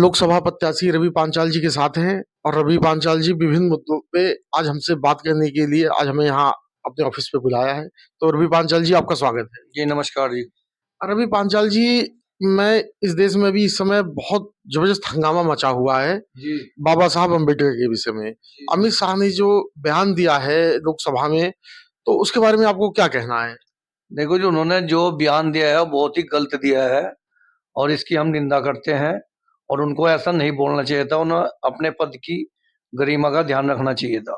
लोकसभा प्रत्याशी रवि पांचाल जी के साथ हैं और रवि पांचाल जी विभिन्न मुद्दों पे आज हमसे बात करने के लिए आज हमें यहाँ अपने ऑफिस पे बुलाया है। तो रवि पांचाल जी, आपका स्वागत है। जी नमस्कार जी। रवि पांचाल जी, मैं इस देश में भी इस समय बहुत जबरदस्त हंगामा मचा हुआ है जी बाबा साहब अम्बेडकर के विषय में। जी अमित शाह ने जो बयान दिया है लोकसभा में, तो उसके बारे में आपको क्या कहना है? देखो जी, उन्होंने जो बयान दिया है वो बहुत ही गलत दिया है और इसकी हम निंदा करते हैं। और उनको ऐसा नहीं बोलना चाहिए था, उन्हें अपने पद की गरिमा का ध्यान रखना चाहिए था।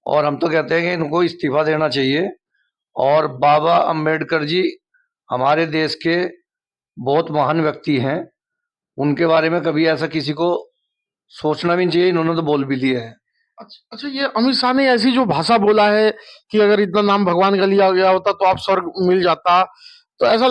और हम तो कहते हैं कि इनको इस्तीफा देना चाहिए। और बाबा अम्बेडकर जी हमारे देश के बहुत महान व्यक्ति हैं, उनके बारे में कभी ऐसा किसी को सोचना भी नहीं चाहिए। इन्होंने तो बोल भी दिया है। अच्छा, ये अमित शाह ने ऐसी जो भाषा बोला है कि अगर इतना नाम भगवान का लिया गया होता तो आप स्वर्ग मिल जाता, तो ऐसा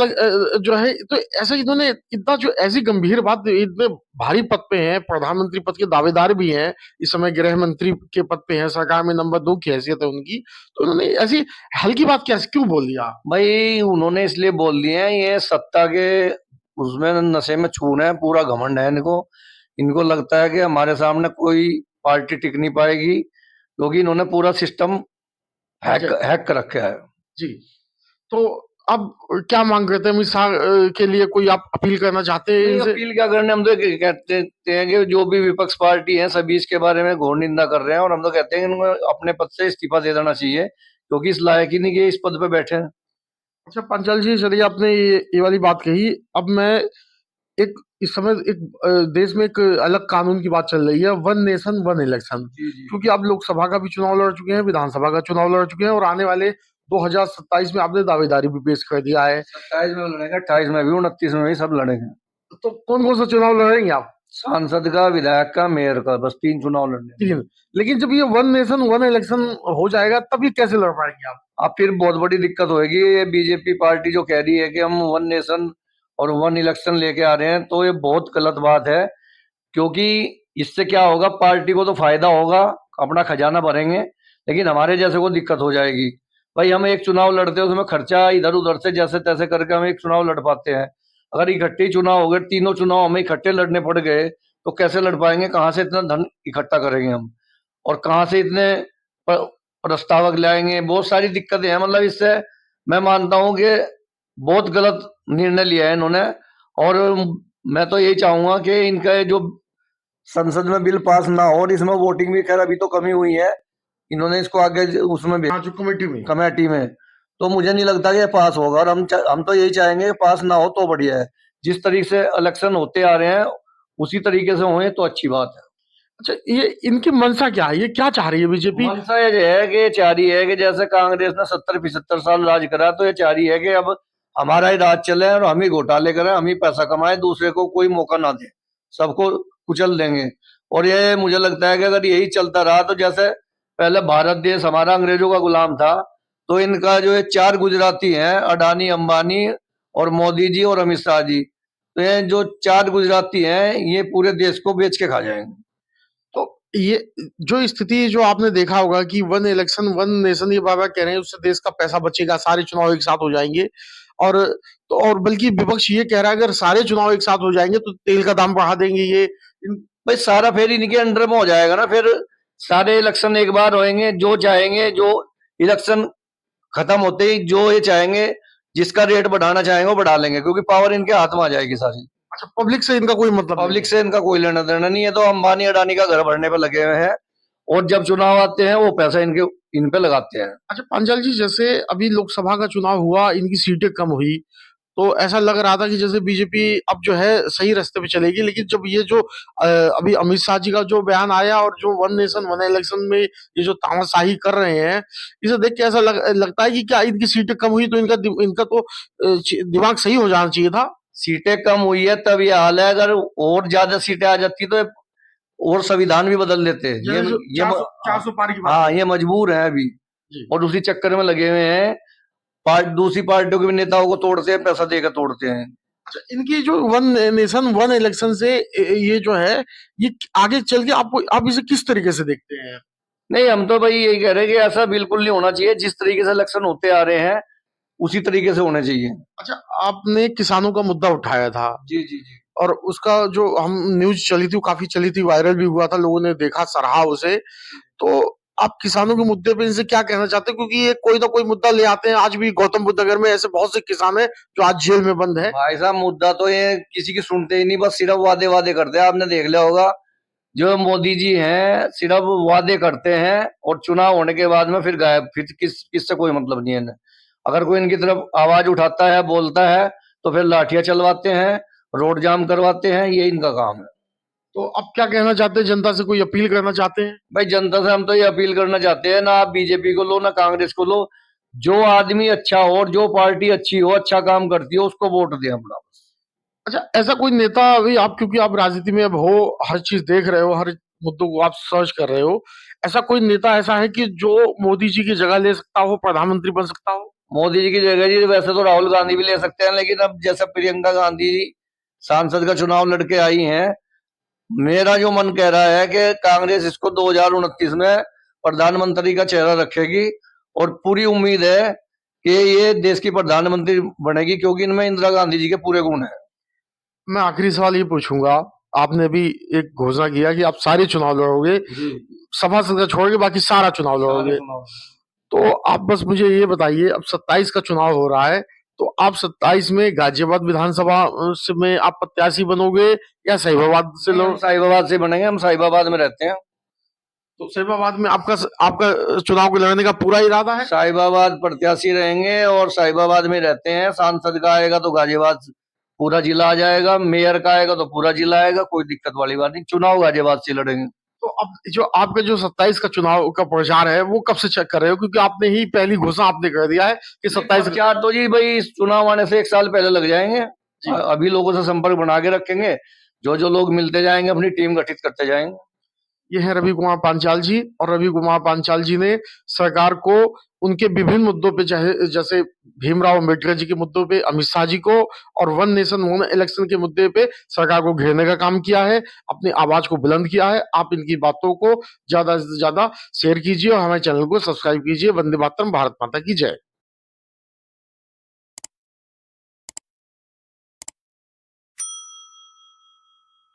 जो है, तो ऐसा इन्होंने इतना जो ऐसी गंभीर बात, इतने भारी पद पे हैं, प्रधानमंत्री पद के दावेदार भी हैं, इस समय गृह मंत्री के पद पे हैं, सरकार में नंबर 2 की हैसियत है उनकी, तो उन्होंने ऐसी हल्की बात क्या क्यों बोल दिया? भाई उन्होंने इसलिए बोल दिए हैं, ये सत्ता के उसमें नशे में छूने हैं, पूरा घमंड है इनको। इनको लगता है कि हमारे सामने कोई पार्टी टिक नहीं पाएगी, क्योंकि इन्होंने पूरा सिस्टम हैक कर रखा है। जी, तो अब क्या मांग करते हैं अमित शाह के लिए? कोई आप अपील करना चाहते हैं नहीं, इनसे? अपील क्या करने, हम तो कहते हैं कि जो भी विपक्ष पार्टी है सभी इसके बारे में घोर निंदा कर रहे हैं। और हम तो कहते हैं कि इनको अपने पद से इस्तीफा दे देना चाहिए, क्योंकि इस लायक ही नहीं कि इस पद पे बैठे हैं। अच्छा पांचाल जी, चलिए आपने ये वाली बात कही। अब मैं एक इस समय एक देश में एक अलग कानून की बात चल रही है, वन नेशन वन इलेक्शन। जी जी क्योंकि आप लोकसभा का भी चुनाव लड़ चुके हैं, विधानसभा का चुनाव लड़ चुके हैं और आने वाले 2027 में आपने दावेदारी भी पेश कर दिया है। 27 में लड़ेंगे, 28 में भी, 29 में भी सब लड़ेंगे। तो कौन कौन सा चुनाव लड़ेंगे आप? सांसद का, विधायक का, मेयर का, बस 3 चुनाव लड़ने हैं। 3। लेकिन जब ये वन नेशन वन इलेक्शन हो जाएगा तब ये कैसे लड़ पाएंगे आप? अब फिर बहुत बड़ी दिक्कत होगी। ये बीजेपी पार्टी जो कह रही है कि हम वन नेशन और वन इलेक्शन लेके आ रहे हैं, तो ये बहुत गलत बात है। क्योंकि इससे क्या होगा, पार्टी को तो फायदा होगा, अपना खजाना भरेंगे, लेकिन हमारे जैसे को दिक्कत हो जाएगी। भाई हम एक चुनाव लड़ते हैं, उसमें खर्चा इधर उधर से जैसे तैसे करके हम एक चुनाव लड़ पाते हैं। अगर इकट्ठे ही चुनाव हो गए, तीनों चुनाव हमें इकट्ठे लड़ने पड़ गए, तो कैसे लड़ पाएंगे? कहाँ से इतना धन इकट्ठा करेंगे हम, और कहाँ से इतने प्रस्तावक लाएंगे? बहुत सारी दिक्कतें हैं। मतलब इससे मैं मानता हूँ कि बहुत गलत निर्णय लिया है इन्होंने। और मैं तो यही चाहूंगा कि इनका ये जो संसद में बिल पास ना हो, और इसमें वोटिंग भी खैर अभी तो कमी हुई है, इन्होंने इसको आगे उसमें हाँ, जो कमेटी में, तो मुझे नहीं लगता कि ये पास होगा। और हम तो यही चाहेंगे कि पास ना हो तो बढ़िया है। जिस तरीके से इलेक्शन होते आ रहे हैं उसी तरीके से होए तो अच्छी बात है। अच्छा, ये इनकी मंशा क्या है? ये क्या चाह रही है बीजेपी? मनसा ये है कि चाह रही है कि जैसे कांग्रेस ने 70-75 साल राज करा, तो ये चाह रही है कि अब हमारा ही राज चले और हम ही घोटाले करें, हम ही पैसा कमाए, दूसरे को कोई मौका ना दे, सबको कुचल देंगे। और ये मुझे लगता है कि अगर यही चलता रहा, तो जैसे पहले भारत देश हमारा अंग्रेजों का गुलाम था, तो इनका जो ये 4 गुजराती हैं, अडानी, अंबानी और मोदी जी और अमित शाह जी, तो ये जो 4 गुजराती हैं, ये पूरे देश को बेच के खा जाएंगे। तो ये जो स्थिति जो आपने देखा होगा कि वन इलेक्शन वन नेशन, ये बाबा कह रहे हैं, उससे देश का पैसा बचेगा, सारे चुनाव एक साथ हो जाएंगे। और तो और बल्कि विपक्ष ये कह रहा है अगर सारे चुनाव एक साथ हो जाएंगे तो तेल का दाम बढ़ा देंगे ये। भाई सारा फिर इनके अंडर में हो जाएगा ना। फिर सारे इलेक्शन एक बार होएंगे, जो चाहेंगे, जो इलेक्शन खत्म होते ही जो ये चाहेंगे, जिसका रेट बढ़ाना चाहेंगे वो बढ़ा लेंगे, क्योंकि पावर इनके हाथ में आ जाएगी सारी। अच्छा, पब्लिक से इनका कोई मतलब पब्लिक से इनका कोई लेना देना नहीं है। तो अंबानी अडानी का घर भरने पे लगे हुए हैं, और जब चुनाव आते हैं वो पैसा इन पे लगाते हैं। अच्छा पांचाल जी, जैसे अभी लोकसभा का चुनाव हुआ, इनकी सीटें कम हुई, तो ऐसा लग रहा था कि जैसे बीजेपी अब जो है सही रास्ते पे चलेगी। लेकिन जब ये जो अभी अमित शाह जी का जो बयान आया और जो वन नेशन वन इलेक्शन में ये जो तानाशाही कर रहे हैं, इसे देख के ऐसा लगता है कि क्या इनकी सीटें कम हुई तो इनका तो दिमाग सही हो जाना चाहिए था। सीटें कम हुई है तब ये हाल है। अगर और ज्यादा सीटें आ जाती तो और संविधान भी बदल देते। ये 400 पार की बात। हाँ, ये मजबूर है अभी, और उसी चक्कर में लगे हुए हैं। दूसरी पार्टियों के भी नेताओं को तोड़ते हैं, पैसा देकर तोड़ते हैं। अच्छा, इनकी जो वन नेशन वन इलेक्शन से ये जो है, ये आगे चल के आप इसे किस तरीके से देखते हैं? नहीं, हम तो भाई यही कह रहे हैं कि ऐसा बिल्कुल नहीं होना चाहिए। जिस तरीके से इलेक्शन होते आ रहे हैं उसी तरीके से होने चाहिए। अच्छा, आपने किसानों का मुद्दा उठाया था। जी जी जी। और उसका जो हम न्यूज़ चली थी, वो काफ़ी चली थी, वायरल भी हुआ था, लोगों ने देखा, सराहा उसे। तो आप किसानों के मुद्दे पे इनसे क्या कहना चाहते हैं? क्योंकि ये कोई ना कोई मुद्दा ले आते हैं। आज भी गौतम बुद्ध नगर में ऐसे बहुत से किसान हैं, जो आज जेल में बंद हैं। भाई साहब मुद्दा तो ये किसी की सुनते ही नहीं, बस सिर्फ वादे वादे करते हैं। आपने देख लिया होगा जो मोदी जी हैं, सिर्फ वादे करते हैं और चुनाव होने के बाद में फिर गायब। फिर किससे कोई मतलब नहीं है इन्हें। अगर कोई इनकी तरफ आवाज उठाता है, बोलता है, तो फिर लाठियां चलवाते हैं, रोड जाम करवाते हैं। ये इनका काम है। तो आप क्या कहना चाहते हैं? जनता से कोई अपील करना चाहते हैं? भाई जनता से हम तो ये अपील करना चाहते हैं, ना आप बीजेपी को लो ना कांग्रेस को लो, जो आदमी अच्छा हो और जो पार्टी अच्छी हो, अच्छा काम करती हो, उसको वोट दें अपना। अच्छा, ऐसा कोई नेता अभी आप, क्योंकि आप राजनीति में अब हो, हर चीज़ देख रहे हो, हर मुद्दों को आप सर्च कर रहे हो। ऐसा कोई नेता ऐसा है कि जो मोदी जी की जगह ले सकता हो, प्रधानमंत्री बन सकता हो? मोदी जी की जगह जी वैसे तो राहुल गांधी भी ले सकते हैं, लेकिन अब जैसे प्रियंका गांधी सांसद का चुनाव लड़के आई हैं, मेरा जो मन कह रहा है कि कांग्रेस इसको 2029 में प्रधानमंत्री का चेहरा रखेगी। और पूरी उम्मीद है कि ये देश की प्रधानमंत्री बनेगी, क्योंकि इनमें इंदिरा गांधी जी के पूरे गुण हैं। मैं आखिरी सवाल ये पूछूंगा। आपने भी एक घोषणा किया कि आप सारे चुनाव लड़ोगे, जी। सभा संसद छोड़ के बाकी सारा चुनाव सारे लड़ोगे। चुनाव। तो आप बस मुझे ये बताइए, अब 27 का चुनाव हो रहा है, तो आप 27 में गाजियाबाद विधानसभा से में आप प्रत्याशी बनोगे या साहिबाबाद से नहीं, हम लो? साहिबाबाद से बनेंगे, हम साहिबाबाद में रहते हैं। तो साहिबाबाद में आपका आपका चुनाव को लड़ने का पूरा इरादा है? साहिबाबाद प्रत्याशी रहेंगे और साहिबाबाद में रहते हैं। सांसद का आएगा तो गाजियाबाद पूरा जिला आ जाएगा, मेयर का आएगा तो पूरा जिला आएगा, कोई दिक्कत वाली बात नहीं। चुनाव गाजियाबाद से लड़ेंगे। तो अब जो आपका जो 27 का चुनाव का प्रचार है, वो कब से चेक कर रहे हो? क्योंकि आपने ही पहली घोषणा आपने कर दिया है कि 27 प्रचार तो जी भाई इस चुनाव आने से 1 साल पहले लग जाएंगे। जी। अभी लोगों से संपर्क बना के रखेंगे, जो जो लोग मिलते जाएंगे अपनी टीम गठित करते जाएंगे। ये है रवि कुमार पांचाल जी, और रवि कुमार पांचाल जी ने सरकार को उनके विभिन्न मुद्दों पे, चाहे जैसे भीमराव अम्बेडकर जी के मुद्दों पे, अमित शाह जी को, और वन नेशन वन इलेक्शन के मुद्दे पे सरकार को घेरने का काम किया है, अपनी आवाज को बुलंद किया है। आप इनकी बातों को ज्यादा से ज्यादा शेयर कीजिए और हमारे चैनल को सब्सक्राइब कीजिए। वंदे मातरम, भारत माता की जय।